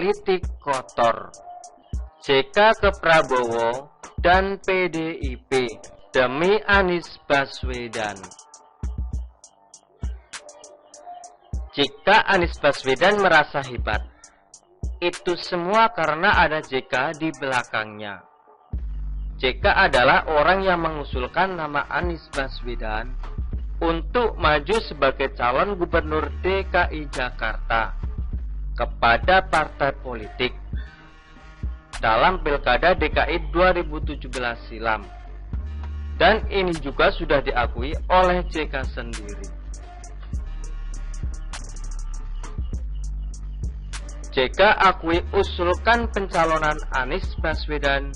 politik kotor. JK ke Prabowo dan PDIP demi Anies Baswedan. Jika Anies Baswedan merasa hebat, itu semua karena ada JK di belakangnya. JK adalah orang yang mengusulkan nama Anies Baswedan untuk maju sebagai calon gubernur DKI Jakarta kepada partai politik dalam Pilkada DKI 2017 silam. Dan ini juga sudah diakui oleh JK sendiri. JK akui usulkan pencalonan Anies Baswedan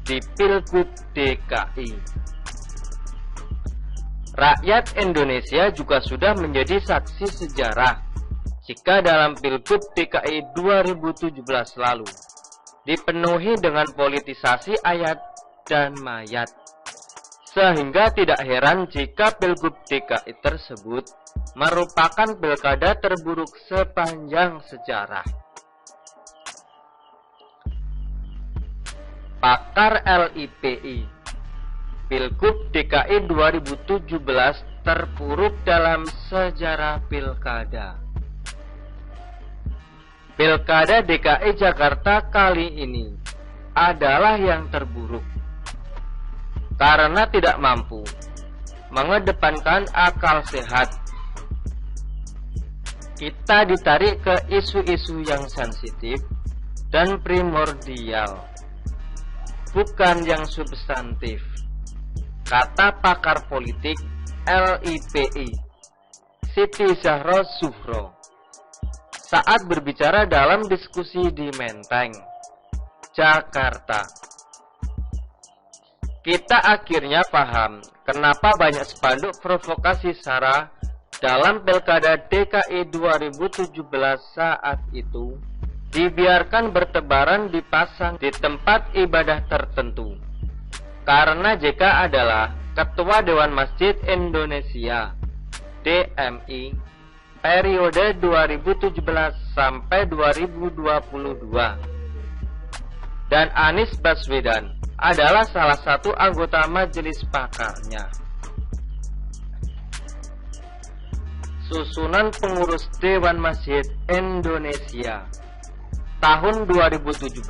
di Pilgub DKI. Rakyat Indonesia juga sudah menjadi saksi sejarah jika dalam Pilgub DKI 2017 lalu dipenuhi dengan politisasi ayat dan mayat, sehingga tidak heran jika Pilgub DKI tersebut merupakan pilkada terburuk sepanjang sejarah. Pakar LIPI, Pilgub DKI 2017 terpuruk dalam sejarah pilkada. Pilkada DKI Jakarta kali ini adalah yang terburuk karena tidak mampu mengedepankan akal sehat. Kita ditarik ke isu-isu yang sensitif dan primordial, bukan yang substantif, kata pakar politik LIPI, Siti Zahro Zuhro, saat berbicara dalam diskusi di Menteng, Jakarta. Kita akhirnya paham kenapa banyak spanduk provokasi SARA dalam Pilkada DKI 2017 saat itu dibiarkan bertebaran dipasang di tempat ibadah tertentu. Karena JK adalah Ketua Dewan Masjid Indonesia DMI periode 2017 sampai 2022. Dan Anies Baswedan adalah salah satu anggota majelis pakarnya. Susunan pengurus Dewan Masjid Indonesia tahun 2017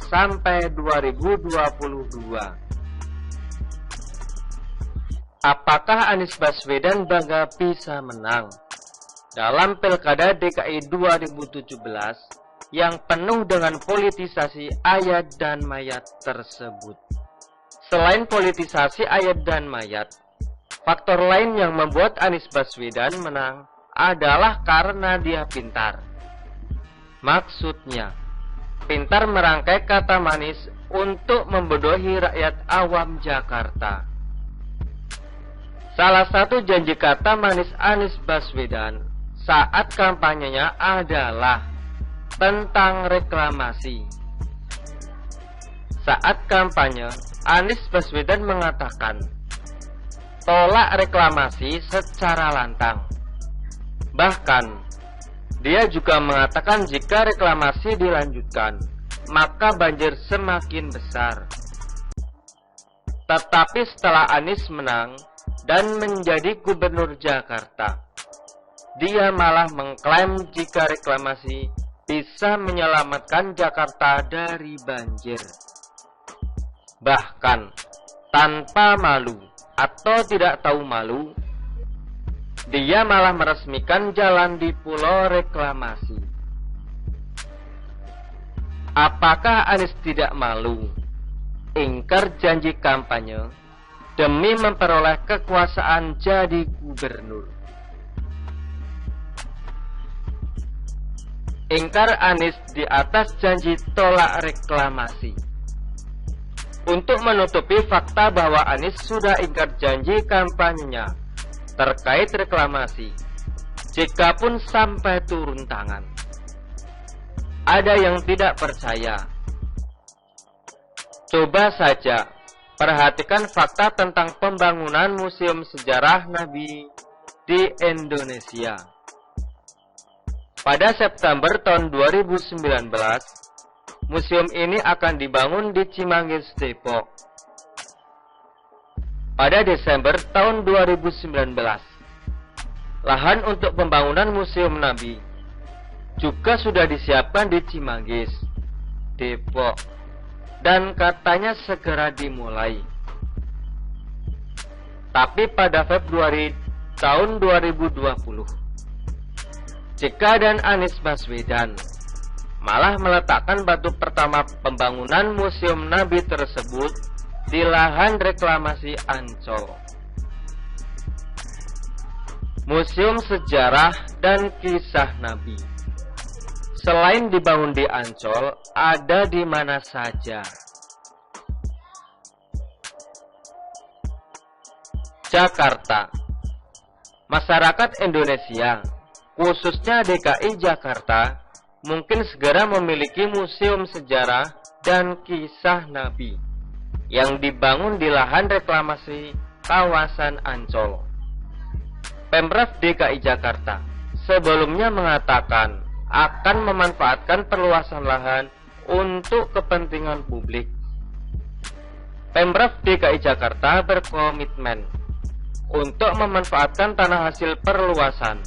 sampai 2022. Apakah Anies Baswedan bangga bisa menang dalam Pilkada DKI 2017 yang penuh dengan politisasi ayat dan mayat tersebut? Selain politisasi ayat dan mayat, faktor lain yang membuat Anies Baswedan menang adalah karena dia pintar. Maksudnya, pintar merangkai kata manis untuk membodohi rakyat awam Jakarta. Salah satu janji kata manis Anies Baswedan saat kampanyenya adalah tentang reklamasi. Saat kampanye, Anies Baswedan mengatakan, tolak reklamasi secara lantang. Bahkan, dia juga mengatakan jika reklamasi dilanjutkan, maka banjir semakin besar. Tetapi setelah Anies menang dan menjadi gubernur Jakarta, dia malah mengklaim jika reklamasi bisa menyelamatkan Jakarta dari banjir. Bahkan, tanpa malu atau tidak tahu malu, dia malah meresmikan jalan di Pulau Reklamasi. Apakah Anies tidak malu ingkar janji kampanye demi memperoleh kekuasaan jadi gubernur? Ingkar Anies di atas janji tolak reklamasi. Untuk menutupi fakta bahwa Anies sudah ingkar janji kampanyenya terkait reklamasi, JK pun sampai turun tangan. Ada yang tidak percaya? Coba saja perhatikan fakta tentang pembangunan Museum Sejarah Nabi di Indonesia. Pada September tahun 2019, museum ini akan dibangun di Cimanggis, Depok. Pada Desember tahun 2019, lahan untuk pembangunan Museum Nabi juga sudah disiapkan di Cimanggis, Depok, dan katanya segera dimulai. Tapi pada Februari tahun 2020, JK dan Anies Baswedan malah meletakkan batu pertama pembangunan Museum Nabi tersebut di lahan reklamasi Ancol. Museum Sejarah dan Kisah Nabi selain dibangun di Ancol, ada di mana saja. Jakarta. Masyarakat Indonesia, khususnya DKI Jakarta, mungkin segera memiliki museum sejarah dan kisah Nabi yang dibangun di lahan reklamasi kawasan Ancol. Pemprov DKI Jakarta sebelumnya mengatakan akan memanfaatkan perluasan lahan untuk kepentingan publik. Pemprov DKI Jakarta berkomitmen untuk memanfaatkan tanah hasil perluasan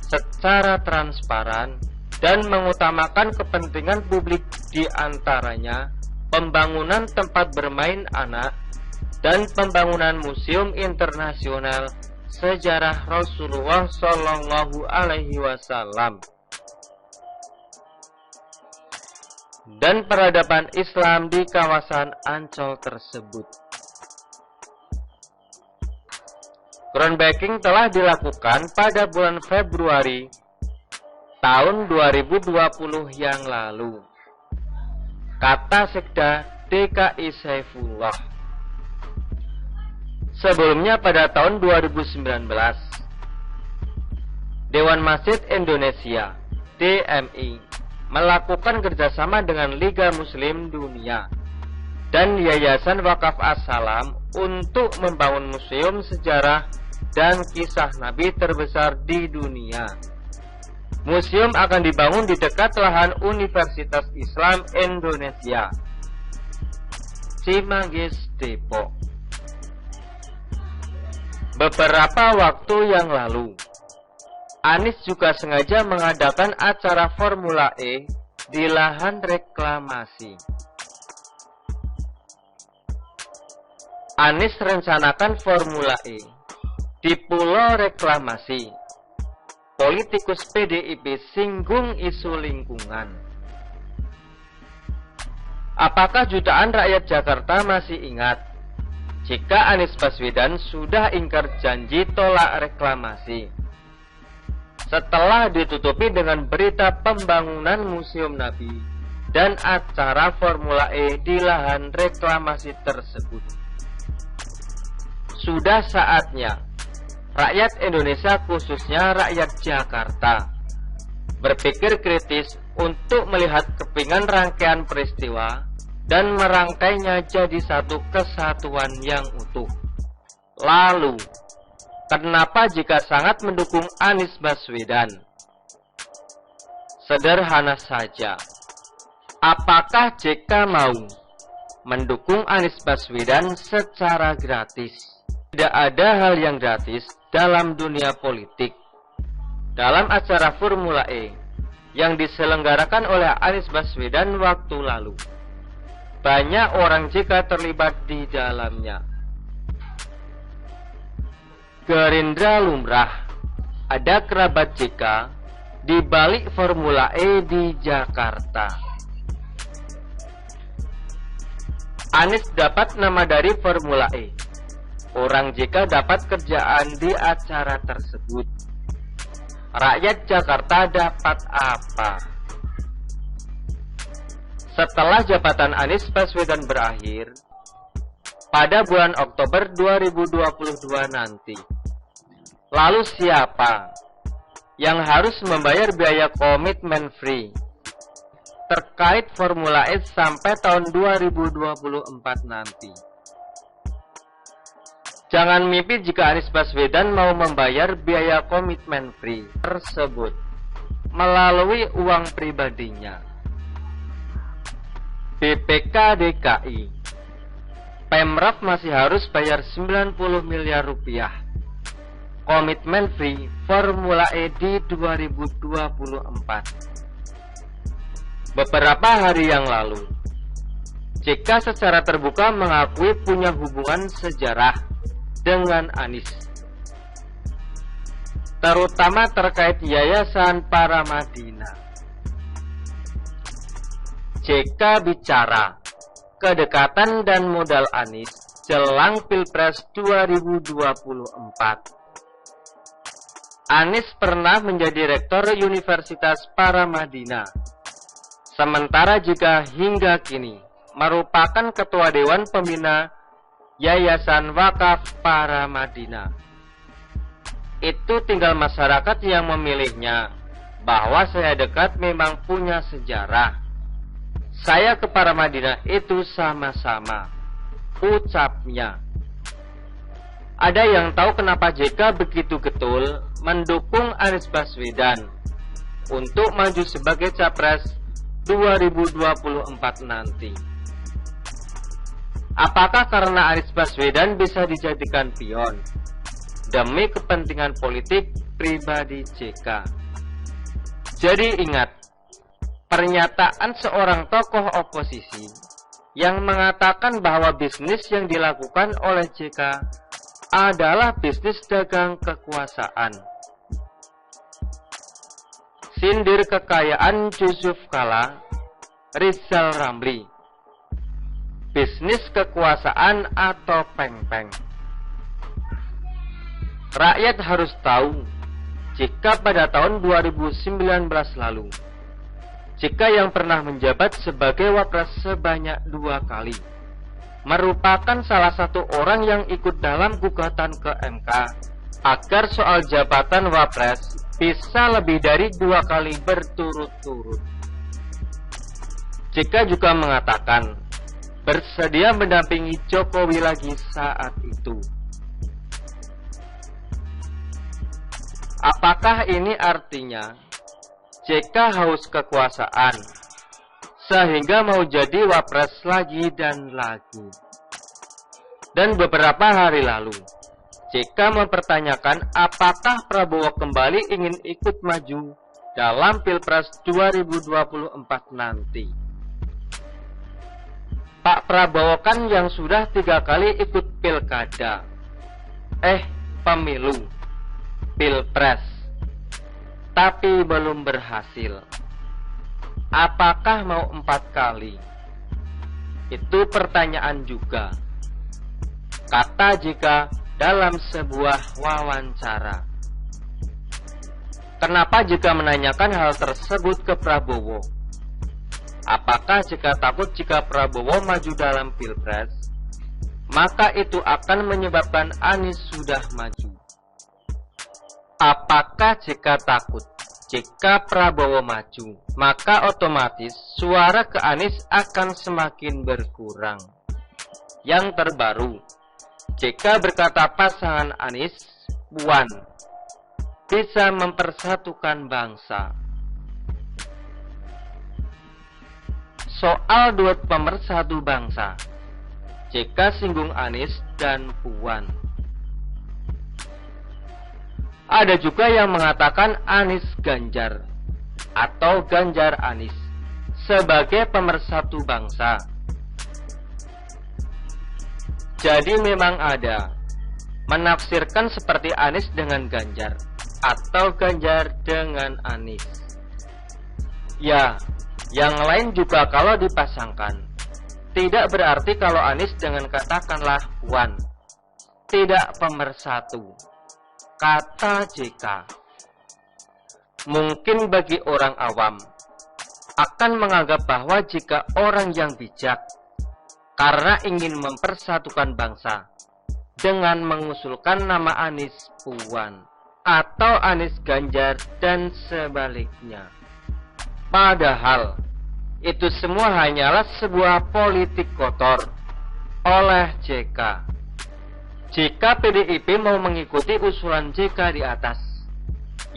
secara transparan dan mengutamakan kepentingan publik, di antaranya pembangunan tempat bermain anak dan pembangunan Museum Internasional Sejarah Rasulullah Shallallahu Alaihi Wasallam dan peradaban Islam di kawasan Ancol tersebut. Groundbreaking telah dilakukan pada bulan Februari tahun 2020 yang lalu, kata Sekda DKI Saifullah. Sebelumnya pada tahun 2019, Dewan Masjid Indonesia (DMI) melakukan kerjasama dengan Liga Muslim Dunia dan Yayasan Wakaf As-Salam untuk membangun museum sejarah dan kisah Nabi terbesar di dunia. Museum akan dibangun di dekat lahan Universitas Islam Indonesia, Cimanggis, Depok. Beberapa waktu yang lalu, Anies juga sengaja mengadakan acara Formula E di lahan reklamasi. Anies rencanakan Formula E di Pulau Reklamasi. Politikus PDIP singgung isu lingkungan. Apakah jutaan rakyat Jakarta masih ingat jika Anies Baswedan sudah ingkar janji tolak reklamasi setelah ditutupi dengan berita pembangunan Museum Nabi dan acara Formula E di lahan reklamasi tersebut? Sudah saatnya rakyat Indonesia, khususnya rakyat Jakarta, berpikir kritis untuk melihat kepingan rangkaian peristiwa dan merangkainya jadi satu kesatuan yang utuh. Lalu, kenapa jika sangat mendukung Anies Baswedan? Sederhana saja. Apakah JK mau mendukung Anies Baswedan secara gratis? Tidak ada hal yang gratis dalam dunia politik. Dalam acara Formula E yang diselenggarakan oleh Anies Baswedan waktu lalu, banyak orang JK terlibat di dalamnya. Gerindra lumrah ada kerabat JK di balik Formula E di Jakarta. Anies dapat nama dari Formula E. Orang JK dapat kerjaan di acara tersebut. Rakyat Jakarta dapat apa? Setelah jabatan Anies Baswedan berakhir pada bulan Oktober 2022 nanti, lalu siapa yang harus membayar biaya komitmen free terkait Formula E sampai tahun 2024 nanti? Jangan mimpi jika Anies Baswedan mau membayar biaya komitmen free tersebut. melalui uang pribadinya. BPK DKI, Pemprov masih harus bayar 90 miliar rupiah. Komitmen free Formula E di 2024. Beberapa hari yang lalu, JK secara terbuka mengakui punya hubungan sejarah dengan Anies, terutama terkait Yayasan Paramadina. JK bicara kedekatan dan modal Anies jelang Pilpres 2024. Anies pernah menjadi rektor Universitas Paramadina, sementara jika hingga kini merupakan Ketua Dewan Pembina Yayasan Wakaf Paramadina. Itu tinggal masyarakat yang memilihnya. Bahwa saya dekat memang punya sejarah. Saya ke Paramadina itu sama-sama, ucapnya. Ada yang tahu kenapa JK begitu getol mendukung Anies Baswedan untuk maju sebagai Capres 2024 nanti? Apakah karena Anies Baswedan bisa dijadikan pion demi kepentingan politik pribadi JK? Jadi ingat, pernyataan seorang tokoh oposisi yang mengatakan bahwa bisnis yang dilakukan oleh JK adalah bisnis dagang kekuasaan. Sindir kekayaan Yusuf Kala, Rizal Ramli, bisnis kekuasaan atau peng-peng. Rakyat harus tahu, jika pada tahun 2019 lalu, JK yang pernah menjabat sebagai Wapres sebanyak 2 kali, merupakan salah satu orang yang ikut dalam gugatan ke MK agar soal jabatan Wapres bisa lebih dari 2 kali berturut-turut. JK juga mengatakan bersedia mendampingi Jokowi lagi saat itu. Apakah ini artinya JK haus kekuasaan sehingga mau jadi Wapres lagi dan lagi? Dan beberapa hari lalu, JK mempertanyakan apakah Prabowo kembali ingin ikut maju dalam Pilpres 2024 nanti. Pak Prabowo kan yang sudah 3 kali ikut pilkada, pemilu, Pilpres, tapi belum berhasil. Apakah mau 4 kali? Itu pertanyaan juga, kata JK dalam sebuah wawancara. Kenapa JK menanyakan hal tersebut ke Prabowo? Apakah JK takut jika Prabowo maju dalam Pilpres, maka itu akan menyebabkan Anies sudah maju? Apakah JK takut jika Prabowo maju, maka otomatis suara ke Anies akan semakin berkurang? Yang terbaru, JK berkata pasangan Anies Puan bisa mempersatukan bangsa. Soal duet pemersatu bangsa, JK singgung Anies dan Puan. Ada juga yang mengatakan Anies Ganjar atau Ganjar Anies sebagai pemersatu bangsa. Jadi memang ada menafsirkan seperti Anies dengan Ganjar atau Ganjar dengan Anies. Ya, yang lain juga kalau dipasangkan, tidak berarti kalau Anies dengan katakanlah Puan tidak pemersatu, kata JK. Mungkin bagi orang awam akan menganggap bahwa jika orang yang bijak karena ingin mempersatukan bangsa dengan mengusulkan nama Anies Puan atau Anies Ganjar dan sebaliknya. Padahal itu semua hanyalah sebuah politik kotor oleh JK. Jika PDIP mau mengikuti usulan JK di atas,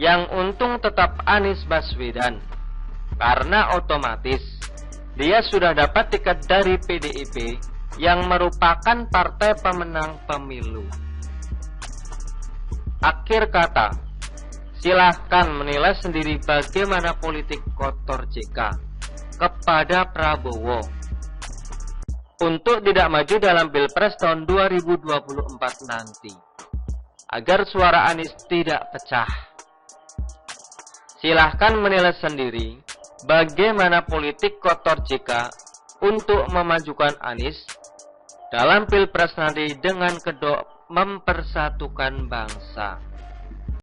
Yang untung tetap Anies Baswedan, karena otomatis dia sudah dapat tiket dari PDIP yang merupakan partai pemenang pemilu. Akhir kata, silahkan menilai sendiri bagaimana politik kotor JK kepada Prabowo untuk tidak maju dalam Pilpres tahun 2024 nanti, agar suara Anies tidak pecah. Silahkan menilai sendiri bagaimana politik kotor JK untuk memajukan Anies dalam Pilpres nanti dengan kedok mempersatukan bangsa.